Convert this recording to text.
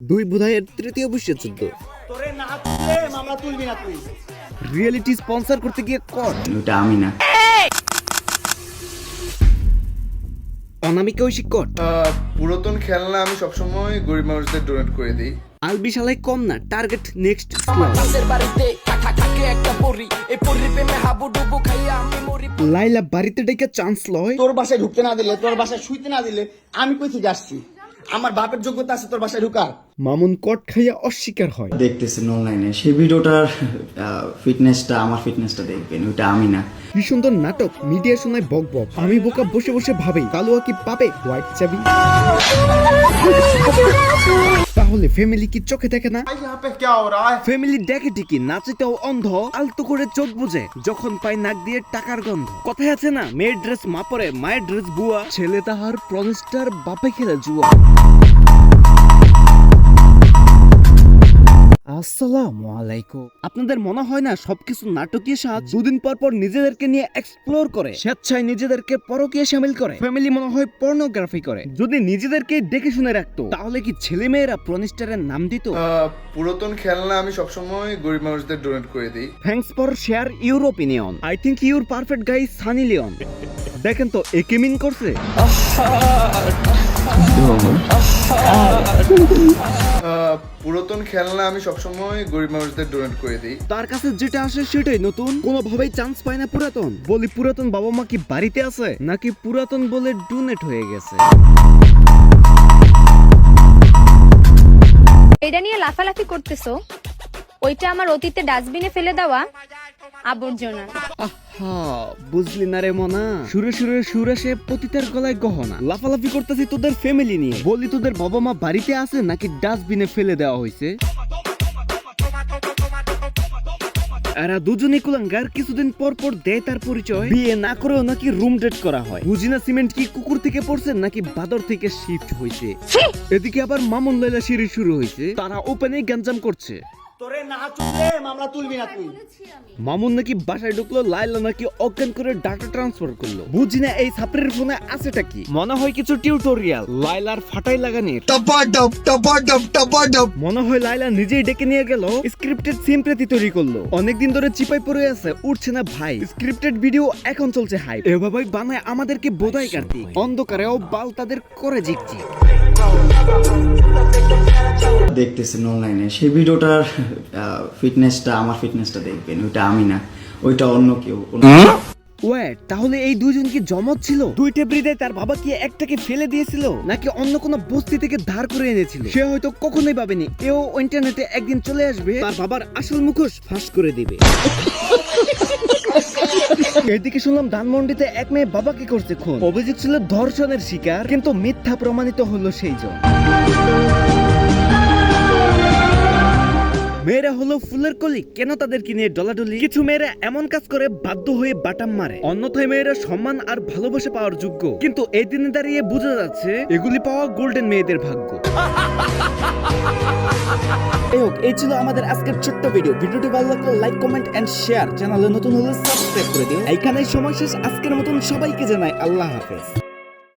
দুই বোধাইয়ের তৃতীয় বিশ্বযুদ্ধ তোরে না তুললে মামলা তুলবি না তুই। রিয়েলিটি স্পন্সর করতে গিয়ে কট ওটা আমি না। অনামিকা ঐশী কট পুরাতন খেলনা আমি সবসময় গরিব মানুষদের ডোনেট করে দিই। আলবি শালাই কম না, টার্গেট নেক্সট লাইলা বাড়িতে ডেকে চান্স লয়। তোর বাসায় ঢুকতে না দিলে, তোর বাসায় শুইতে না দিলে আমি কই থেকে আসছি? আমার বাপের যোগ্যতা আছে তোর বাসায় ঢুকার? মামুন কট খাইয়া অস্বীকার হয়। দেখতেছেন অনলাইনে সেই ভিডিওটার ফিটনেসটা, আমার ফিটনেসটা দেখবেন, ওটা আমি না। কি সুন্দর নাটক, মিডিয়া শোনায় বক বক, আমি বোকা বসে বসে ভাবি কালুয়া কি পাবে হোয়াইট চাবি। তাহলে ফ্যামিলি কি চোখে দেখে না? ফ্যামিলি দেখে ঠিকই, নাচেতেও অন্ধ, আলতো করে চোখ বুঝে যখন পায় নাক দিয়ে টাকার গন্ধ। কথায় আছে না, মেয়ের ড্রেস মা পরে, মায়ের ড্রেস বুয়া, ছেলে তাহার প্রমিস্টার বাপে খেলে জুয়া। আসসালামু আলাইকুম। আপনাদের মনে হয় না সবকিছু নাটকীয় সাজ? দুদিন পর পর নিজেদেরকে নিয়ে এক্সপ্লোর করে, স্বেচ্ছায় নিজেদেরকে পরকীয়া শামিল করে, ফ্যামিলি মনে হয় পর্নোগ্রাফি করে। যদি নিজেদেরকে দেখে শুনে রাখতো তাহলে কি ছেলে মেয়েরা প্রনিস্টারের নাম দিত? পুরাতন খেলনা আমি সবসময় গরিব মানুষদের ডোনেট করে দিই। Thanks for share your opinion. I think your perfect guy Sunny Leone. দেখেন তো একে মিন করছে। পুরাতন খেলনা আমি সবসময় গরিব মানুষদের ডোনেট করে দিই। তার কাছে যেটা আসে সেটাই নতুন, কোনোভাবেই চান্স পায় না পুরাতন। বলি পুরাতন বাবা মা কি বাড়িতে আছে নাকি পুরাতন বলে ডোনেট হয়ে গেছে? এটা নিয়ে লাফালাফি করতেছো, ওইটা আমার অতীতে ডাস্টবিনে ফেলে দেওয়া আবর্জনা। আহা, বুঝলি না রে মনা, সুরে সুরে সুরে সে পতিতার গলায় গহনা। লাফালাফি করতেছি তোদের ফ্যামিলি নিয়ে। বলি তোদের বাবা মা বাড়িতে আছে নাকি ডাস্টবিনে ফেলে দেওয়া হয়েছে? এরা দুজনই কুলাঙ্গার, কিছুদিন পর পর দেয় তার পরিচয়। বিয়ে না করেও নাকি রুম ডেট করা হয়। বুঝি না সিমেন্ট কি কুকুর থেকে পড়ছে নাকি বাদর থেকে শিফট হয়েছে। এদিকে আবার মামুন লাইলা সিঁড়ি শুরু হয়েছে, তারা ওপেনে গ্যাঞ্জাম করছে। তোরে না তুললে মামলা তুলবি না তুই। মামুন নাকি বাসায় ঢুকলো, লাইলা নাকি অজ্ঞান করে ডাটা ট্রান্সফার করলো। বুঝি না এই ছাপড়ির ফোনে আছেটা কি? মনে হয় কিছু টিউটোরিয়াল লাইলার ফাটাই লাগানির। মনে হয় লাইলা নিজেই ডেকে নিয়ে গেল, স্ক্রিপ্টেড সিম্পলেতি তৈরি করলো। অনেকদিন ধরে চিপাই পড়ে আছে, উঠছে না ভাই। স্ক্রিপ্টেড ভিডিও এখন চলছে হাইপ। এভাবেই বানায় আমাদেরকে বোধাই কার্তিক, অন্ধকারেও বাল তাদের করে জিকছি। দেখতেছেন অনলাইনে সেই ভিডিওটার ফিটনেসটা, আমার ফিটনেসটা দেখবেন, ওটা আমি না, ওইটা অন্য কেউ। ওয়েট, তাহলে এই দুইজন কি জমজ ছিল? দুই টেবরিতে তার বাবা কি একটাকে ফেলে দিয়েছিল নাকি অন্য কোনো বস্তি থেকে ধার করে এনেছিল? সে হয়তো কখনোই ভাবেনি এও ইন্টারনেটে একদিন চলে আসবে, তার বাবার আসল মুখোশ ফাঁস করে দিবে। এদিকে শুনলাম ধানমন্ডিতে এক মেয়ে বাবাকে করছে খুন। অভিযোগ ছিল ধর্ষণের শিকার, কিন্তু মিথ্যা প্রমাণিত হলো সেই জন। মেয়েরা হলো ফুলের কলি, কেন তাদেরকে নিয়ে ডলাডলি? কিছু মেয়েরা এমন কাজ করে বাধ্য হয়ে বাটাম মারে, অন্যথায় মেয়েরা সম্মান আর ভালোবাসা পাওয়ার যোগ্য। কিন্তু এই দিনে দাঁড়িয়ে বোঝা যাচ্ছে এগুলি পাওয়া গোল্ডেন মেয়েদের ভাগ্য। এই ছিল আমাদের আজকের ছোট্ট ভিডিও। ভিডিওটি ভালো লাগলে লাইক, কমেন্ট এন্ড শেয়ার। চ্যানেলে নতুন হলে সাবস্ক্রাইব করে দিও। এইখানেই সময় শেষ আজকের মতন। সবাইকে জানাই আল্লাহ হাফেজ।